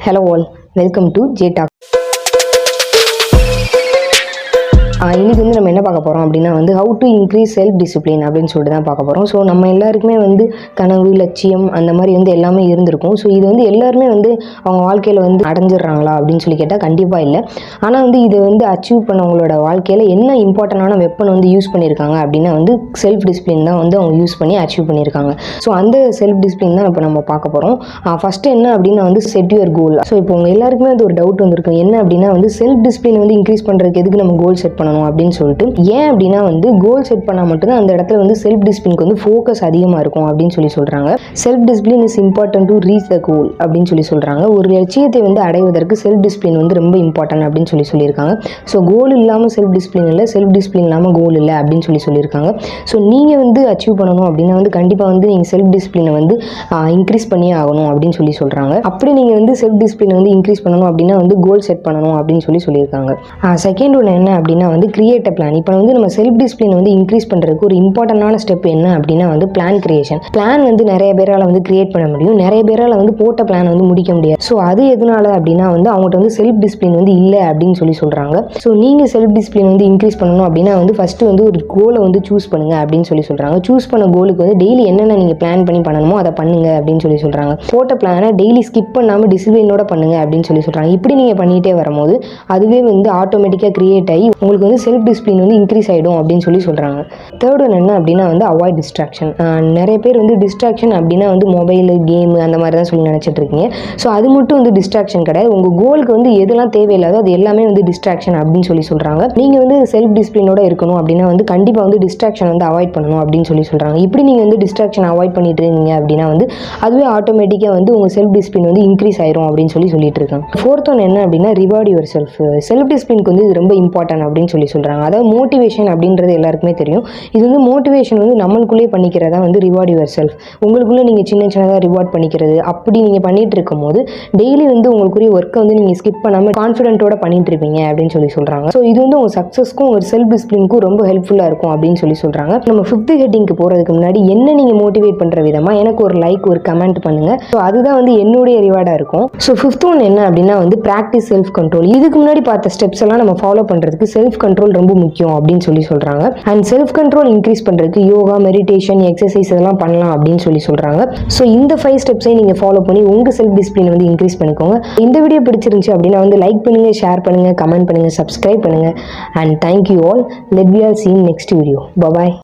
Hello all, welcome to J Talk. இன்றைக்கி நம்ம என்ன பார்க்க போகிறோம் அப்படின்னா how to increase self discipline அப்படின்னு சொல்லிட்டு தான் பார்க்க போகிறோம். ஸோ நம்ம எல்லாருக்குமே கனவு, லட்சியம் அந்த மாதிரி எல்லாமே இருந்திருக்கும். ஸோ இது எல்லாருமே அவங்க வாழ்க்கையில் அடைஞ்சிடுறாங்களா அப்படின்னு சொல்லி கேட்டால் கண்டிப்பாக இல்லை. ஆனால் இதை அச்சீவ் பண்ணவங்களோட வாழ்க்கையில் என்ன இம்பார்ட்டண்டான வெப்பன் யூஸ் பண்ணியிருக்காங்க அப்படின்னா செல்ஃப் டிசிப்ளின் தான் அவங்க யூஸ் பண்ணி அச்சீவ் பண்ணியிருக்காங்க. ஸோ அந்த செல்ஃப் டிசிப்ளின் தான் இப்போ நம்ம பார்க்க போகிறோம். ஃபஸ்ட்டு என்ன அப்படின்னா செட் யுவர் கோல். ஸோ இப்போ உங்கள் எல்லாருக்குமே ஒரு டவுட் வந்திருக்கு, என்ன அப்படின்னா செல்ஃப் டிசிப்ளின் இன்க்ரீஸ் பண்ணுறதுக்கு எதுக்கு நம்ம கோல் செட் பண்ணணும் அப்படின்னு சொல்லிட்டு. ஏன் அப்படின்னா கோல் செட் பண்ணால் மட்டும்தான் அந்த இடத்துல செல்ஃப் டிசிப்ளினுக்கு ஃபோக்கஸ் அதிகமாக இருக்கும் அப்படின்னு சொல்லி சொல்கிறாங்க. Self discipline is important to reach the goal அப்படின்னு சொல்லி சொல்கிறாங்க. ஒரு லட்சியத்தை அடைவதற்கு செல்ஃப் டிசிப்ளின் ரொம்ப இம்பார்ட்டன்ட் அப்படின்னு சொல்லியிருக்காங்க. ஸோ கோல் இல்லாமல் செல்ஃப் டிசிப்ளின் இல்லை, செல்ஃப் டிசிப்ளின் இல்லாமல் கோல் இல்லை அப்படின்னு சொல்லியிருக்காங்க. ஸோ நீங்கள் அச்சீவ் பண்ணணும் அப்படின்னா கண்டிப்பாக நீங்கள் செல்ஃப் டிசிப்ளினை இன்க்ரீஸ் பண்ணியே ஆகணும் அப்படின்னு சொல்கிறாங்க. அப்படி நீங்கள் செல்ஃப் டிசிப்ளினை இன்க்ரீஸ் பண்ணணும் அப்படின்னா கோல் செட் பண்ணணும் அப்படின்னு சொல்லியிருக்காங்க. செகண்ட் ஒன்று என்ன அப்படின்னா கிரியேட் அ பிளான். இப்போ நம்ம செல்ஃப் டிசிப்ளின் இன்க்ரீஸ் பண்ணுறதுக்கு ஒரு இம்பார்ட்டன்டான ஸ்டெப் என்ன அப்படின்னா பிளான் கிரியேஷன். பிளான் நிறைய பேரால் கிரியேட் பண்ண முடியும், நிறைய பேரால் போட்ட பிளான் முடிக்க முடியாது. ஸோ அது எதனால அப்படின்னா அவங்கள்ட்ட செல்ஃப் டிசிப்ளின் இல்லை அப்படின்னு சொல்கிறாங்க. ஸோ நீங்கள் செல்ஃப் டிசிப்ளின் இன்க்ரீஸ் பண்ணணும் அப்படின்னா ஃபஸ்ட்டு ஒரு கோலை சூஸ் பண்ணுங்க அப்படின்னு சொல்கிறாங்க. சூஸ் பண்ண கோலுக்கு டெய்லி என்னென்ன நீங்கள் பிளான் பண்ணி பண்ணணுமோ அதை பண்ணுங்க அப்படின்னு சொல்கிறாங்க. போட்ட பிளானை டெய்லி ஸ்கிப் பண்ணாமல் டிசிப்ளினோட பண்ணுங்க அப்படின்னு சொல்கிறாங்க. இப்படி நீங்கள் பண்ணிகிட்டே வரும்போது அதுவே ஆட்டோமேட்டிக்காக கிரியேட் ஆகி உங்களுக்கு செல்ஃப் டிசிப்ளின் இன்க்ரீஸ் ஆகிடும் அப்படின்னு சொல்கிறாங்க. தேர்ட் ஒன் என்ன அப்படின்னா அவாய்ட் டிஸ்ட்ராக்ஷன். நிறைய பேர் டிஸ்ட்ராக்ஷன் அப்படின்னா மொபைல், கேமு அந்த மாதிரி தான் நினச்சிட்டு இருக்கீங்க. ஸோ அது மட்டும் டிஸ்ட்ராக்ஷன் கிடையாது. உங்கள் கோலுக்கு எதெல்லாம் தேவையில்லாதோ அது எல்லாமே டிஸ்ட்ராக்ஷன் அப்படின்னு சொல்கிறாங்க. நீங்கள் செல்ஃப் டிசிப்ளினோட இருக்கணும் அப்படின்னா கண்டிப்பாக டிஸ்ட்ராக்ஷன் அவாய்ட் பண்ணணும் அப்படின்னு சொல்கிறாங்க. இப்படி நீங்கள் டிஸ்ட்ராக்ஷன் அவாய்ட் பண்ணிட்டு இருந்தீங்க அப்படின்னா அதுவே ஆட்டோமேட்டிக்காக உங்கள் செல்ஃப் டிசிப்ளின் இன்க்ரீஸ் ஆயிரும் அப்படின்னு சொல்லிட்டு இருக்காங்க. ஃபோர்த் ஒன் என்ன அப்படின்னா ரிவார்ட் யுவர் செல்ஃப். செல்ஃப் டிசிப்ளினுக்கு இது ரொம்ப இம்பார்ட்டன்ட் அப்படின்னு சொல்கிறாங்க. அதாவது மோட்டிவேஷன் அப்படின்றது எல்லாருக்குமே தெரியும். இது மோட்டிவேஷன் நம்மளுக்குள்ளே பண்ணிக்கிறதா ரிவார்ட் யுவர் செல்ஃப். உங்களுக்குள்ளே நீங்கள் சின்னதாக ரிவார்ட் பண்ணிக்கிறது. அப்படி நீங்கள் பண்ணிட்டு இருக்கும் போது டெய்லி உங்களுக்குரிய ஒர்க்கை நீங்கள் ஸ்கிப் பண்ணாமல் கான்ஃபிடென்ட்டோட பண்ணிட்டு இருப்பீங்க அப்படின்னு சொல்கிறாங்க. ஸோ இது உங்கள் சக்ஸஸ்க்கும் ஒரு செல்ஃப் டிசிப்ளினுக்கும் ரொம்ப ஹெல்ப்ஃபுல்லாக இருக்கும் அப்படின்னு சொல்கிறாங்க. நம்ம ஃபிஃப்த் ஹெட்டிங்க்கு போகிறதுக்கு முன்னாடி என்ன நீங்கள் மோட்டிவேட் பண்ணுற விதமாக எனக்கு ஒரு லைக், ஒரு கமெண்ட் பண்ணுங்கள். ஸோ அதுதான் என்னுடைய ரிவார்டாக இருக்கும். ஸோ ஃபிஃப்த் ஒன் என்ன அப்படின்னா ப்ராக்டிஸ் செல்ஃப் கண்ட்ரோல். இதுக்கு முன்னாடி பார்த்த ஸ்டெப்ஸ் எல்லாம் நம்ம ஃபாலோ பண்ணுறதுக்கு செல்ஃப் கண்ட்ரோல் ரொம்ப முக்கியம் அப்படின்னு சொல்கிறாங்க. அண்ட் செல்ஃப் கண்ட்ரோல் இன்க்ரீஸ் பண்ணுறதுக்கு யோகா, மெடிடேஷன், எக்ஸசைஸ் இதெல்லாம் பண்ணலாம் அப்படின்னு சொல்கிறாங்க. ஸோ இந்த 5 ஸ்டெப்ஸை நீங்கள் ஃபாலோ பண்ணி உங்கள் செல்ஃப் டிசிப்ளின் இன்க்ரீஸ் பண்ணிக்கோங்க. இந்த வீடியோ பிடிச்சிருந்துச்சு அப்படின்னா லைக் பண்ணுங்கள், ஷேர் பண்ணுங்கள், கமெண்ட் பண்ணுங்கள், சப்ஸ்கிரைப் பண்ணுங்கள். And thank you all. Let we all see in next video. Bye.